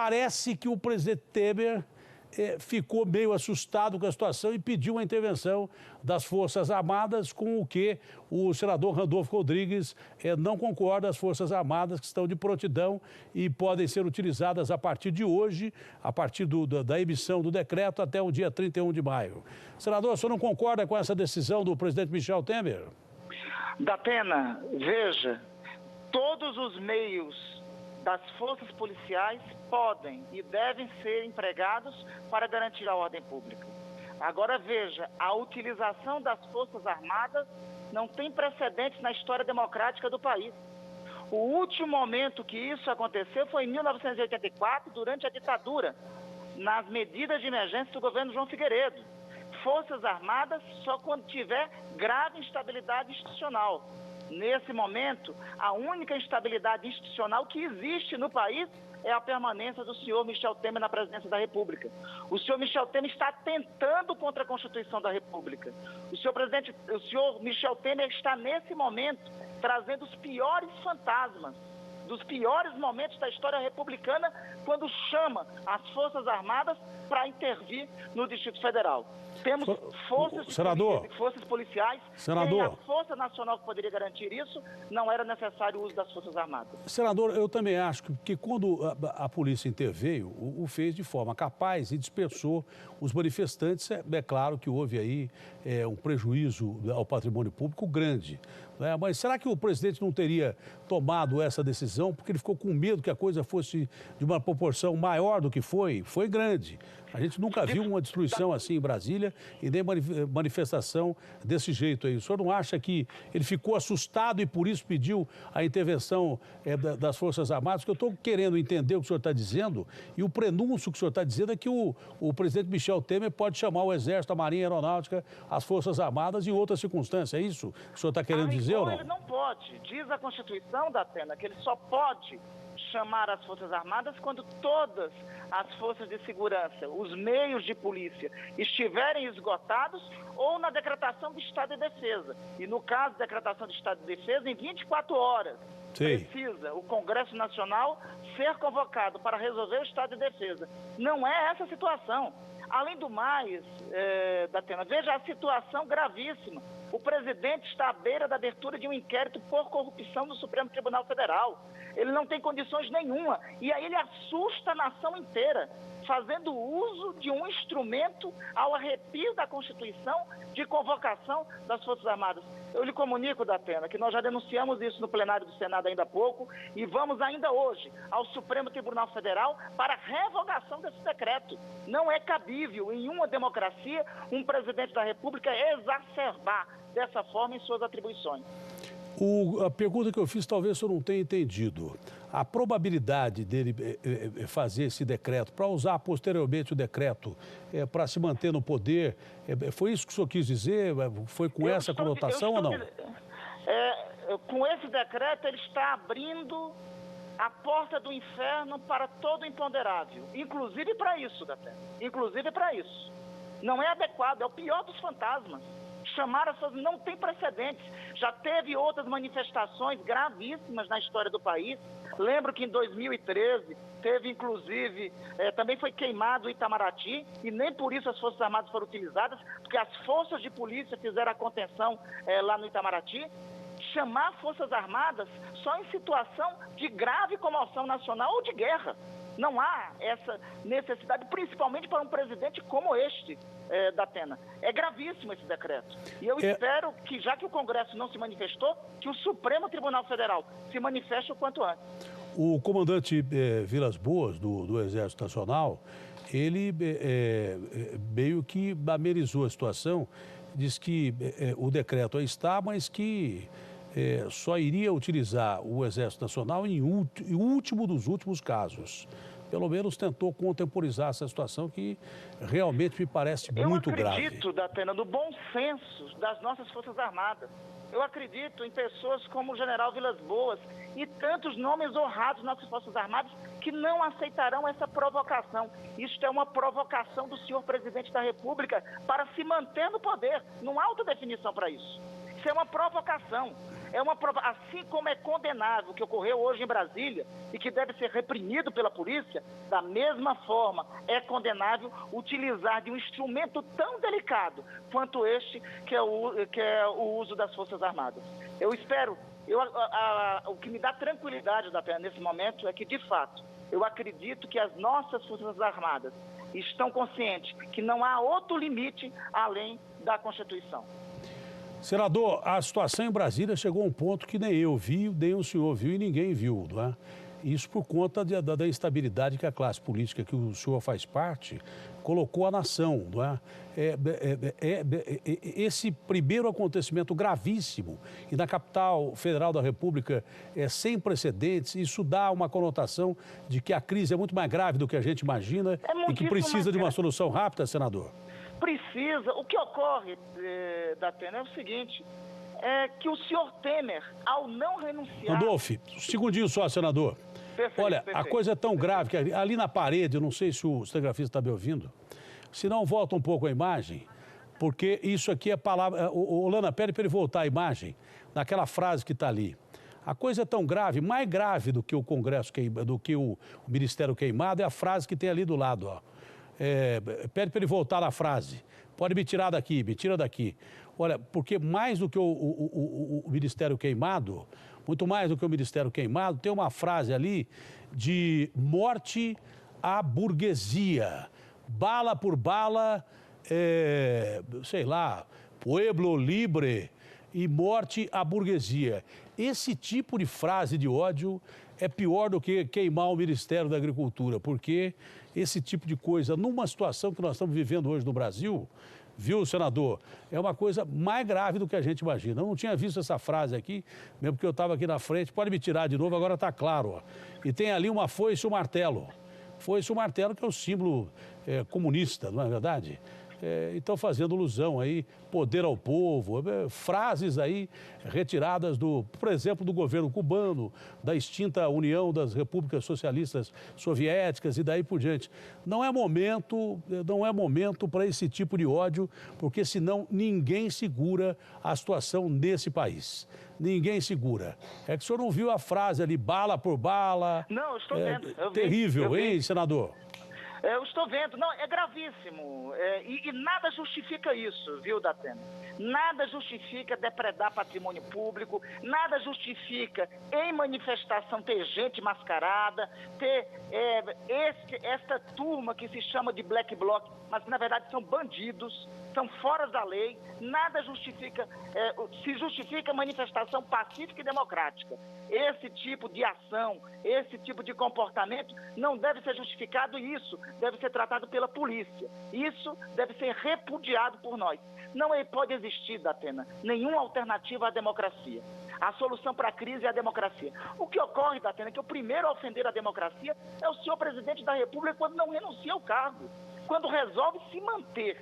parece que o presidente Temer ficou meio assustado com a situação e pediu a intervenção das Forças Armadas, com o que o senador Randolfo Rodrigues não concorda. As Forças Armadas que estão de prontidão e podem ser utilizadas a partir de hoje, a partir da emissão do decreto até o dia 31 de maio. Senador, o senhor não concorda com essa decisão do presidente Michel Temer? Datena, veja, todos os meios das forças policiais podem e devem ser empregados para garantir a ordem pública. Agora veja, a utilização das Forças Armadas não tem precedentes na história democrática do país. O último momento que isso aconteceu foi em 1984, durante a ditadura, nas medidas de emergência do governo João Figueiredo. Forças Armadas só quando tiver grave instabilidade institucional. Nesse momento, a única instabilidade institucional que existe no país é a permanência do senhor Michel Temer na presidência da República. O senhor Michel Temer está atentando contra a Constituição da República. O senhor Michel Temer está, nesse momento, trazendo os piores fantasmas dos piores momentos da história republicana, quando chama as Forças Armadas para intervir no Distrito Federal. Temos forças policiais, tem a Força Nacional que poderia garantir isso, não era necessário o uso das Forças Armadas. Senador, eu também acho que quando a polícia interveio, o fez de forma capaz e dispersou os manifestantes. É claro que houve aí um prejuízo ao patrimônio público grande, né? Mas será que o presidente não teria tomado essa decisão porque ele ficou com medo que a coisa fosse de uma proporção maior do que foi? Foi grande. A gente nunca viu uma destruição assim em Brasília e nem manifestação desse jeito aí. O senhor não acha que ele ficou assustado e por isso pediu a intervenção das Forças Armadas? Porque eu estou querendo entender o que o senhor está dizendo e o prenúncio que o senhor está dizendo é que o presidente Michel Temer pode chamar o Exército, a Marinha, a Aeronáutica, as Forças Armadas em outras circunstâncias. É isso que o senhor está querendo dizer ou não? Ele não pode. Diz a Constituição, Datena, que ele só pode chamar as Forças Armadas quando todas as forças de segurança, os meios de polícia estiverem esgotados ou na decretação de estado de defesa. E no caso da decretação de estado de defesa, em 24 horas, precisa o Congresso Nacional ser convocado para resolver o estado de defesa. Não é essa a situação. Além do mais, Datena, veja a situação gravíssima. O presidente está à beira da abertura de um inquérito por corrupção no Supremo Tribunal Federal. Ele não tem condições nenhuma. E aí ele assusta a nação inteira, fazendo uso de um instrumento ao arrepio da Constituição de convocação das Forças Armadas. Eu lhe comunico, Datena, que nós já denunciamos isso no plenário do Senado ainda há pouco e vamos ainda hoje ao Supremo Tribunal Federal para revogação desse decreto. Não é cabível em uma democracia um presidente da República exacerbar dessa forma em suas atribuições. A pergunta que eu fiz, talvez o senhor não tenha entendido. A probabilidade dele fazer esse decreto, para usar posteriormente o decreto para se manter no poder, foi isso que o senhor quis dizer? Foi com essa conotação ou não? Com esse decreto, ele está abrindo a porta do inferno para todo imponderável, inclusive para isso, Datena. Inclusive para isso. Não é adequado, é o pior dos fantasmas. Chamar as pessoas não tem precedentes. Já teve outras manifestações gravíssimas na história do país. Lembro que em 2013 teve, inclusive, também foi queimado o Itamaraty e nem por isso as Forças Armadas foram utilizadas, porque as forças de polícia fizeram a contenção lá no Itamaraty. Chamar Forças Armadas só em situação de grave comoção nacional ou de guerra. Não há essa necessidade, principalmente para um presidente como este, Datena. É gravíssimo esse decreto. E eu espero que, já que o Congresso não se manifestou, que o Supremo Tribunal Federal se manifeste o quanto antes. O comandante Vilas Boas, do Exército Nacional, ele meio que amenizou a situação, diz que o decreto aí está, mas que só iria utilizar o Exército Nacional em último dos últimos casos. Pelo menos tentou contemporizar essa situação que realmente me parece muito grave. Eu acredito, Datena, no bom senso das nossas Forças Armadas. Eu acredito em pessoas como o general Vilas Boas e tantos nomes honrados nas nossas Forças Armadas que não aceitarão essa provocação. Isto é uma provocação do senhor presidente da República para se manter no poder. Não há outra definição para isso. Isso é uma provocação. Assim como é condenável o que ocorreu hoje em Brasília e que deve ser reprimido pela polícia, da mesma forma é condenável utilizar de um instrumento tão delicado quanto este, que é o uso das Forças Armadas. Eu espero, o que me dá tranquilidade, da pena nesse momento é que, de fato, eu acredito que as nossas Forças Armadas estão conscientes que não há outro limite além da Constituição. Senador, a situação em Brasília chegou a um ponto que nem eu vi, nem o senhor viu e ninguém viu, não é? Isso por conta da instabilidade que a classe política que o senhor faz parte colocou a nação, não é? Esse primeiro acontecimento gravíssimo e na capital federal da República é sem precedentes, isso dá uma conotação de que a crise é muito mais grave do que a gente imagina e que precisa de uma solução rápida, senador. Precisa. O que ocorre, Datena, é o seguinte, é que o senhor Temer, ao não renunciar... Randolph, um segundinho só, senador. Perfeito, olha, perfeito. A coisa é tão grave que ali na parede, eu não sei se o cinegrafista está me ouvindo, se não, volta um pouco a imagem, porque isso aqui é palavra... Lana, pede para ele voltar a imagem, naquela frase que está ali. A coisa é tão grave, mais grave do que o Congresso, do que o Ministério queimado, é a frase que tem ali do lado, ó. Pede para ele voltar na frase. Pode me tirar daqui, me tira daqui. Olha, porque mais do que o Ministério queimado, muito mais do que o Ministério queimado, tem uma frase ali de morte à burguesia. Bala por bala, sei lá, pueblo libre e morte à burguesia. Esse tipo de frase de ódio é pior do que queimar o Ministério da Agricultura, porque esse tipo de coisa, numa situação que nós estamos vivendo hoje no Brasil, viu, senador, é uma coisa mais grave do que a gente imagina. Eu não tinha visto essa frase aqui, mesmo porque eu estava aqui na frente. Pode me tirar de novo, agora está claro. Ó. E tem ali uma foice e um martelo. Foice e um martelo, que é o símbolo comunista, não é verdade? Então, fazendo alusão aí, poder ao povo, frases aí retiradas, por exemplo, do governo cubano, da extinta União das Repúblicas Socialistas Soviéticas e daí por diante. Não é momento para esse tipo de ódio, porque senão ninguém segura a situação nesse país. Ninguém segura. É que o senhor não viu a frase ali, bala por bala. Não, eu estou vendo. Terrível, hein, senador? Eu estou vendo. Não, é gravíssimo. E nada justifica isso, viu, Datena? Nada justifica depredar patrimônio público, nada justifica em manifestação ter gente mascarada, ter esta turma que se chama de Black Bloc, mas na verdade são bandidos, são fora da lei. Nada justifica, se justifica manifestação pacífica e democrática. Esse tipo de ação, esse tipo de comportamento não deve ser justificado e isso deve ser tratado pela polícia. Isso deve ser repudiado por nós. Não pode existir, Datena, nenhuma alternativa à democracia. A solução para a crise é a democracia. O que ocorre, Datena, é que o primeiro a ofender a democracia é o senhor presidente da República quando não renuncia ao cargo, quando resolve se manter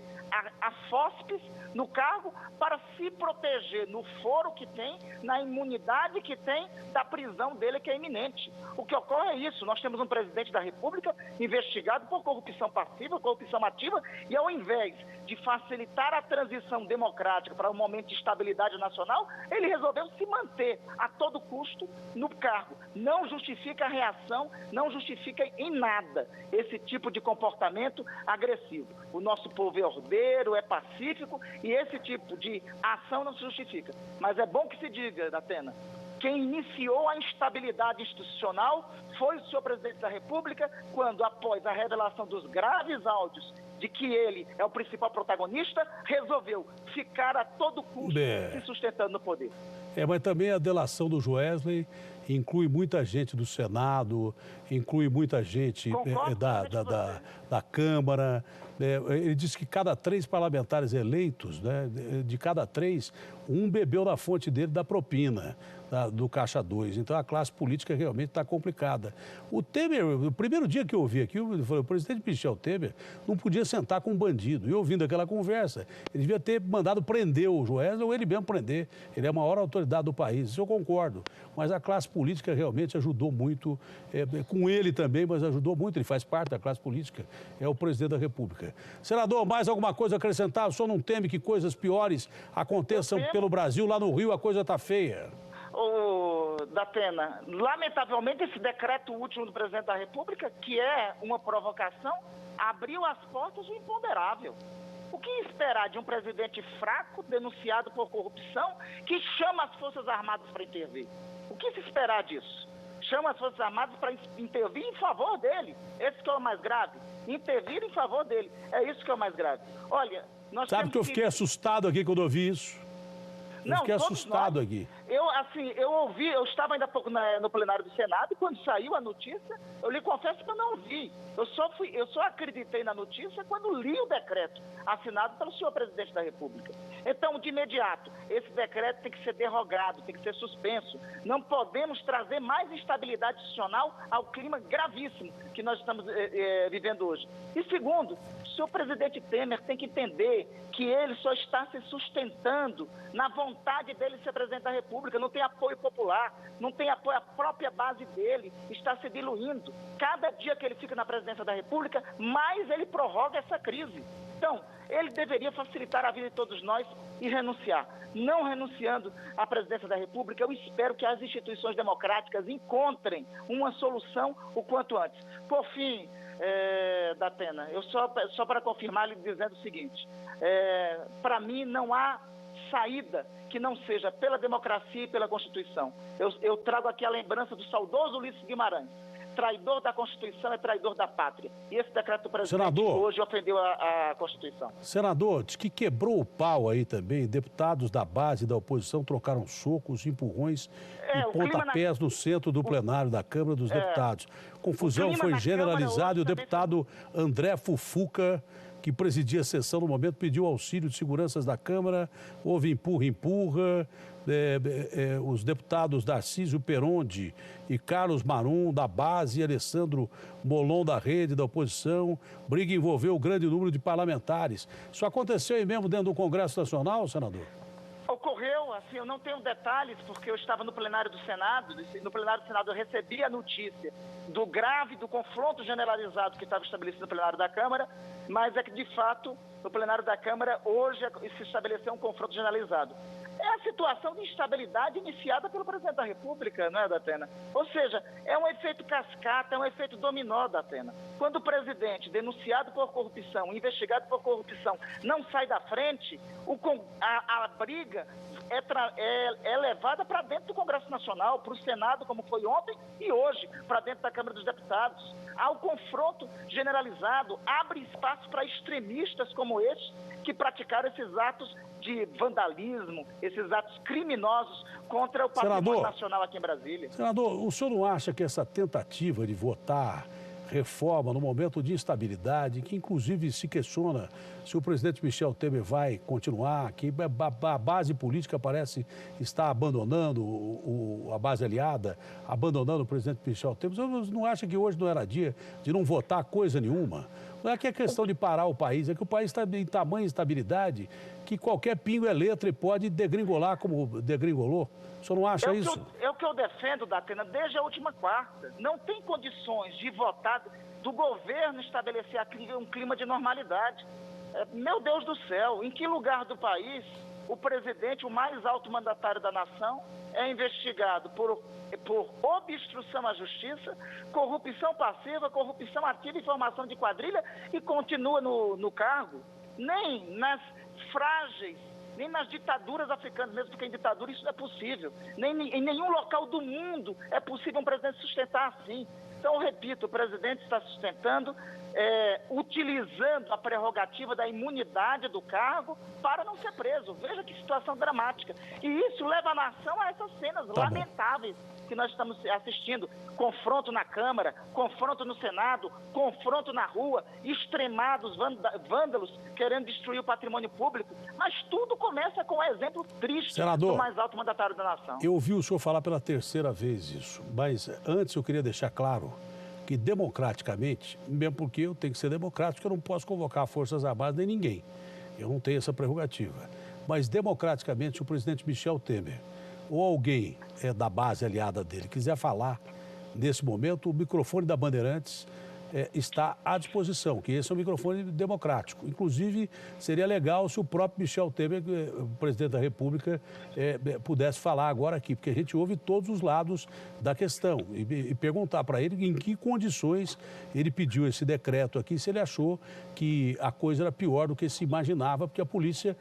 a fóspis no cargo para se proteger no foro que tem, na imunidade que tem da prisão dele, que é iminente. O que ocorre é isso. Nós temos um presidente da República investigado por corrupção passiva, corrupção ativa, e ao invés de facilitar a transição democrática para um momento de estabilidade nacional, ele resolveu se manter a todo custo no cargo. Não justifica a reação, não justifica em nada esse tipo de comportamento agressivo. O nosso povo é ordeiro, é pacífico e esse tipo de ação não se justifica. Mas é bom que se diga, Datena, quem iniciou a instabilidade institucional foi o senhor presidente da República, quando, após a revelação dos graves áudios de que ele é o principal protagonista, resolveu ficar a todo custo se sustentando no poder. Mas também a delação do Joesley inclui muita gente do Senado, inclui muita gente da Câmara. Ele disse que cada 3 parlamentares eleitos, né, de cada 3, um bebeu na fonte dele da propina, do Caixa 2. Então, a classe política realmente está complicada. O Temer, o primeiro dia que eu ouvi aqui, eu falei, o presidente Michel Temer não podia sentar com um bandido. E ouvindo aquela conversa, ele devia ter mandado prender o Joesley ou ele mesmo prender. Ele é a maior autoridade do país, isso eu concordo. Mas a classe política realmente ajudou muito, com ele também, mas ajudou muito, ele faz parte da classe política, é o presidente da República. Senador, mais alguma coisa a acrescentar? O senhor não teme que coisas piores aconteçam pelo Brasil? Lá no Rio a coisa está feia. Datena, lamentavelmente esse decreto último do presidente da República, que é uma provocação, abriu as portas do imponderável. O que esperar de um presidente fraco, denunciado por corrupção, que chama as Forças Armadas para intervir? O que se esperar disso? Chama as Forças Armadas para intervir em favor dele. Esse que é o mais grave. Intervir em favor dele. É isso que é o mais grave. Olha, nós Sabe que eu fiquei assustado aqui quando eu vi isso? Eu fiquei assustado aqui. Eu ouvi, eu estava ainda há pouco no plenário do Senado e quando saiu a notícia, eu lhe confesso que eu não vi. Eu só acreditei na notícia quando li o decreto assinado pelo senhor presidente da República. Então, de imediato, esse decreto tem que ser derrogado, tem que ser suspenso. Não podemos trazer mais instabilidade institucional ao clima gravíssimo que nós estamos vivendo hoje. E segundo, o senhor presidente Temer tem que entender que ele só está se sustentando na vontade dele ser presidente da República, não tem apoio popular, não tem apoio, a própria base dele está se diluindo. Cada dia que ele fica na presidência da República, mais ele prorroga essa crise. Então, ele deveria facilitar a vida de todos nós e renunciar. Não renunciando à presidência da República, eu espero que as instituições democráticas encontrem uma solução o quanto antes. Por fim, Datena, eu só para confirmar lhe dizendo o seguinte, para mim não há saída que não seja pela democracia e pela Constituição. Eu trago aqui a lembrança do saudoso Ulisses Guimarães. Traidor da Constituição é traidor da pátria. E esse decreto do presidente hoje ofendeu a Constituição. Senador, diz que quebrou o pau aí também. Deputados da base e da oposição trocaram socos, empurrões e pontapés no centro do plenário da Câmara dos Deputados. Confusão foi generalizada e o deputado André Fufuca, que presidia a sessão no momento, pediu auxílio de seguranças da Câmara, houve empurra-empurra, os deputados Darcísio Peronde e Carlos Marum, da base, e Alessandro Molon, da rede, da oposição, briga envolveu o grande número de parlamentares. Isso aconteceu aí mesmo dentro do Congresso Nacional, senador? Ocorreu, assim, eu não tenho detalhes, porque eu estava no plenário do Senado, no plenário do Senado eu recebi a notícia do confronto generalizado que estava estabelecido no plenário da Câmara, mas é que, de fato, no plenário da Câmara, hoje se estabeleceu um confronto generalizado. É a situação de instabilidade iniciada pelo presidente da República, não é, Datena? Ou seja, é um efeito cascata, é um efeito dominó, Datena. Quando o presidente, denunciado por corrupção, investigado por corrupção, não sai da frente, a briga é levada para dentro do Congresso Nacional, para o Senado, como foi ontem, e hoje, para dentro da Câmara dos Deputados. Há o confronto generalizado, abre espaço para extremistas como esses, que praticaram esses atos de vandalismo, esses atos criminosos contra o patrimônio nacional aqui em Brasília. Senador, o senhor não acha que essa tentativa de votar reforma no momento de instabilidade, que inclusive se questiona se o presidente Michel Temer vai continuar, que a base política parece estar abandonando a base aliada, abandonando o presidente Michel Temer, você não acha que hoje não era dia de não votar coisa nenhuma? Não é que é questão de parar o país, é que o país está em tamanha instabilidade que qualquer pingo é letra e pode degringolar como degringolou. O senhor não acha isso? É o que eu defendo, Datena, desde a última quarta. Não tem condições de votar, do governo estabelecer um clima de normalidade. Meu Deus do céu, em que lugar do país o presidente, o mais alto mandatário da nação, é investigado por obstrução à justiça, corrupção passiva, corrupção ativa e formação de quadrilha e continua no cargo? Nem nas frágeis, nem nas ditaduras africanas, mesmo porque em ditadura isso não é possível. Nem em nenhum local do mundo é possível um presidente sustentar assim. Então, eu repito, o presidente está sustentando, utilizando a prerrogativa da imunidade do cargo para não ser preso. Veja que situação dramática. E isso leva a nação a essas cenas lamentáveis que nós estamos assistindo. Confronto na Câmara, confronto no Senado, confronto na rua, extremados vândalos querendo destruir o patrimônio público. Mas tudo começa com um exemplo triste do mais alto mandatário da nação. Eu ouvi o senhor falar pela terceira vez isso, mas antes eu queria deixar claro que democraticamente, mesmo porque eu tenho que ser democrático, eu não posso convocar Forças Armadas nem ninguém. Eu não tenho essa prerrogativa. Mas democraticamente, se o presidente Michel Temer ou alguém da base aliada dele quiser falar, nesse momento, o microfone da Bandeirantes está à disposição, que esse é um microfone democrático. Inclusive, seria legal se o próprio Michel Temer, o presidente da República, pudesse falar agora aqui, porque a gente ouve todos os lados da questão e perguntar para ele em que condições ele pediu esse decreto aqui, se ele achou que a coisa era pior do que se imaginava, porque a polícia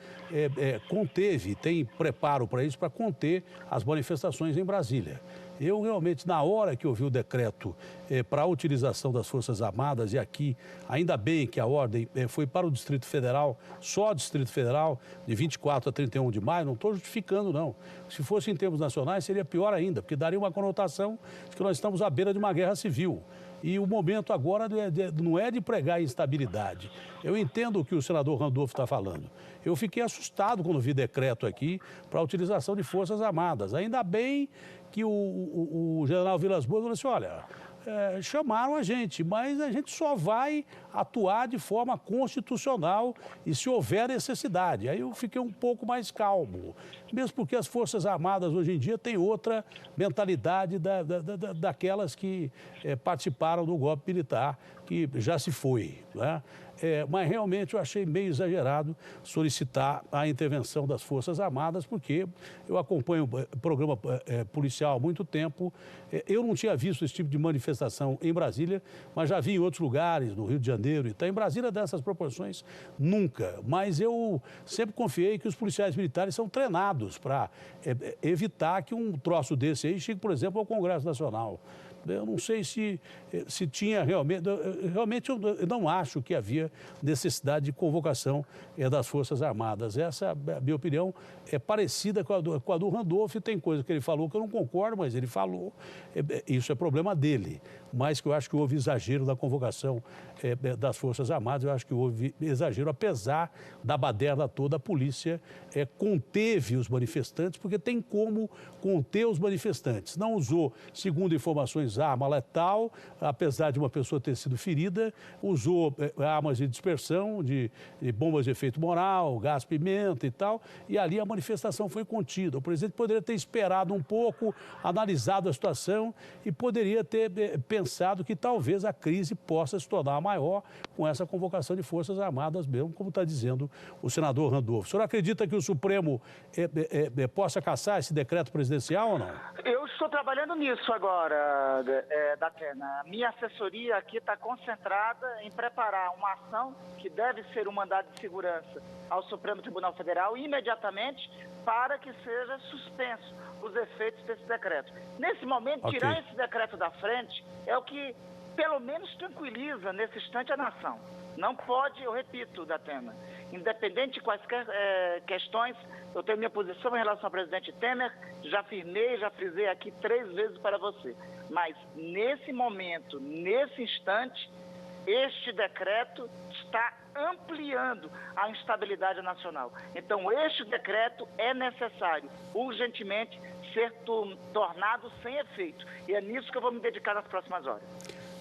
conteve, tem preparo para isso, para conter as manifestações em Brasília. Eu realmente, na hora que eu vi o decreto para a utilização das Forças Armadas, e aqui, ainda bem que a ordem foi para o Distrito Federal, só o Distrito Federal, de 24 a 31 de maio, não estou justificando, não. Se fosse em termos nacionais, seria pior ainda, porque daria uma conotação de que nós estamos à beira de uma guerra civil. E o momento agora não é de pregar instabilidade. Eu entendo o que o senador Randolfo está falando. Eu fiquei assustado quando vi decreto aqui para a utilização de Forças Armadas. Ainda bem que o general Vilas Boas falou assim, olha, chamaram a gente, mas a gente só vai atuar de forma constitucional e se houver necessidade. Aí eu fiquei um pouco mais calmo, mesmo porque as Forças Armadas hoje em dia têm outra mentalidade daquelas que participaram do golpe militar, que já se foi, né? Mas realmente eu achei meio exagerado solicitar a intervenção das Forças Armadas, porque eu acompanho o programa policial há muito tempo. Eu não tinha visto esse tipo de manifestação em Brasília, mas já vi em outros lugares, no Rio de Janeiro e tal. Em Brasília, dessas proporções, nunca. Mas eu sempre confiei que os policiais militares são treinados para evitar que um troço desse aí chegue, por exemplo, ao Congresso Nacional. Eu não sei se tinha realmente eu não acho que havia necessidade de convocação das Forças Armadas. Essa, a minha opinião, é parecida com a do Randolph. Tem coisa que ele falou que eu não concordo, mas ele falou. Isso é problema dele. Mas que eu acho que houve exagero na convocação das Forças Armadas. Eu acho que houve exagero, apesar da baderna toda, a polícia conteve os manifestantes, porque tem como conter os manifestantes. Não usou, segundo informações, arma letal, apesar de uma pessoa ter sido ferida, usou armas de dispersão, de bombas de efeito moral, gás pimenta e tal, e ali a manifestação foi contida. O presidente poderia ter esperado um pouco, analisado a situação e poderia ter pensado que talvez a crise possa se tornar maior com essa convocação de Forças Armadas mesmo, como está dizendo o senador Randolph. O senhor acredita que o Supremo possa cassar esse decreto presidencial ou não? Eu estou trabalhando nisso agora, Datena. Minha assessoria aqui está concentrada em preparar uma ação que deve ser um mandado de segurança ao Supremo Tribunal Federal imediatamente para que seja suspenso os efeitos desse decreto. Nesse momento, tirar esse decreto da frente é o que, pelo menos, tranquiliza nesse instante a nação. Não pode, eu repito, Datena, independente de quaisquer questões, eu tenho minha posição em relação ao presidente Temer, já firmei, já frisei aqui 3 vezes para você. Mas, nesse momento, nesse instante, este decreto está ampliando a instabilidade nacional. Então, este decreto é necessário, urgentemente, ser tornado sem efeito. E é nisso que eu vou me dedicar nas próximas horas.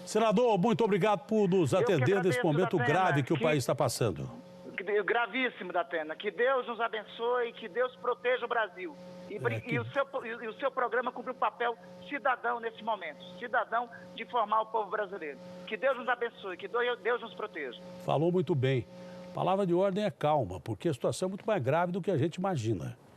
Senador, muito obrigado por nos atender nesse momento grave que o país está passando. Gravíssimo, Datena. Que Deus nos abençoe, que Deus proteja o Brasil. E o seu programa cumpre um papel cidadão nesse momento, cidadão de formar o povo brasileiro. Que Deus nos abençoe, que Deus nos proteja. Falou muito bem. Palavra de ordem é calma, porque a situação é muito mais grave do que a gente imagina.